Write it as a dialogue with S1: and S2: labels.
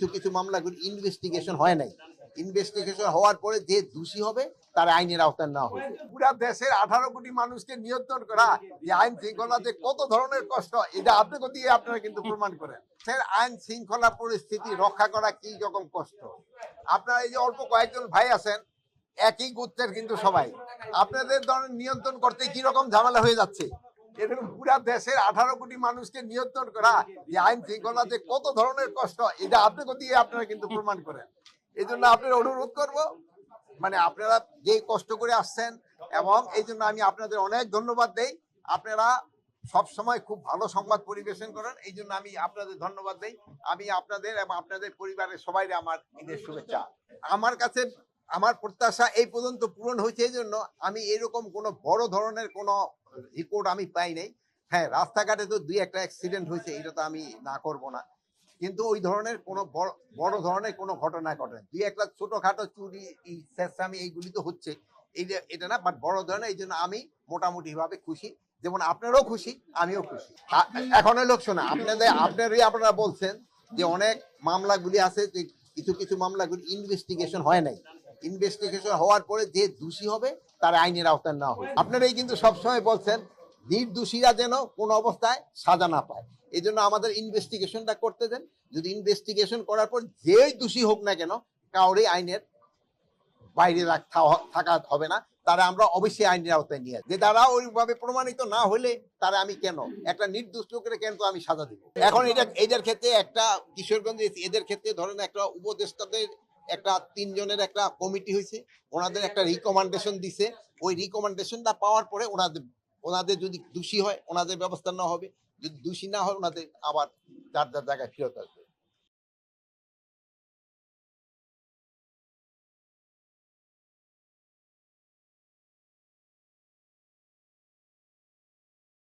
S1: কিছু কিছু মামলাগুলি ইনভেস্টিগেশন হয় নাই। ইনভেস্টিগেশন হওয়ার পরে যে দোষী হবে তার আইনের আওতায় নেওয়া হবে। পুরা দেশের 18 কোটি মানুষকে নিয়ন্ত্রণ করা যে আইন শৃঙ্খলাতে কত ধরনের কষ্ট, এটা আপনাকে দিয়ে আপনারা কিন্তু প্রমাণ করেন। আইন শৃঙ্খলা পরিস্থিতি রক্ষা করা কি রকম কষ্ট। আপনারা এই যে অল্প কয়েকজন ভাই আছেন, একই গোত্রের কিন্তু সবাই, আপনাদের ধরনের নিয়ন্ত্রণ করতে কি রকম ঝামেলা হয়ে যাচ্ছে। এরকম পুরা দেশের 18 কোটি মানুষকে নিয়ন্ত্রণ করা যে আইন শৃঙ্খলাতে কত ধরনের কষ্ট, এটা আপনাকে দিয়ে আপনারা কিন্তু প্রমাণ করেন। এই জন্য আপনারা অনুরোধ করব, মানে আপনারা যে কষ্ট করে আসছেন, এবং এই জন্য আমি আপনাদের অনেক ধন্যবাদ দেই। আপনারা সব সময় খুব ভালো সংবাদ পরিবেশন করেন, এই জন্য আমি আপনাদের ধন্যবাদ দেই। আমি আপনাদের এবং আপনাদের পরিবারের সবাই আমার ঈদের শুভেচ্ছা। আমার কাছে আমার প্রত্যাশা এই পর্যন্ত পূরণ হয়েছে, এই জন্য আমি এরকম কোনো বড় ধরনের কোনো রিপোর্ট আমি পাই নাই। হ্যাঁ, রাস্তাঘাটে তো দুই একটা অ্যাক্সিডেন্ট হয়েছে, এটা তো আমি না করব না, কিন্তু ওই ধরনের কোনো বড় ধরনের কোনো ঘটনা ঘটে, দুই একটা ছোটখাটো চুরি চেষ্টামি এইগুলি তো হচ্ছে, এটা না, বাট বড় ধরনের। এই জন্য আমি মোটামুটি ভাবে খুশি, যেমন আপনারাও খুশি, আমিও খুশি। এখন লোক শোনা আপনারা বলছেন যে অনেক মামলাগুলি আছে, যে কিছু কিছু মামলাগুলি ইনভেস্টিগেশন হয় নাই। ইনভেস্টিগেশন হওয়ার পরে যে দোষী হবে তার আইনের আওতায় নেওয়া হবে। আপনারাই কিন্তু সবসময় বলছেন নির্দোষীরা যেন কোনো অবস্থায় সাজা না পায়, এই জন্য আমাদের ইনভেস্টিগেশনটা করতে দেন। যদি ইনভেস্টিগেশন করার পর যেই দোষী হোক না কেন, কাউরে আইনের বাইরে থাকা হবে না, তারা আমরা অবশ্যই আইনের আওতায় নিয়ে, যে তারা ওইভাবে প্রমাণিত না হলে তারা আমি কেন একটা নির্দোষ লোকের কেন আমি সাজা দিব। এখন এদের ক্ষেত্রে একটা কিশোরগঞ্জ, এদের ক্ষেত্রে ধরেন একটা উপদেষ্টাদের একটা 3 জনের একটা কমিটি হয়েছে, ওনাদের একটা রিকমেন্ডেশন দিছে। ওই রিকমেন্ডেশনটা পাওয়ার পরে ওনাদের যদি দোষী হয় ওনাদের ব্যবস্থা নেওয়া হবে, যদি দোষী না হয় ওনাদের আবার যার যার জায়গায় ফেরত আসবে।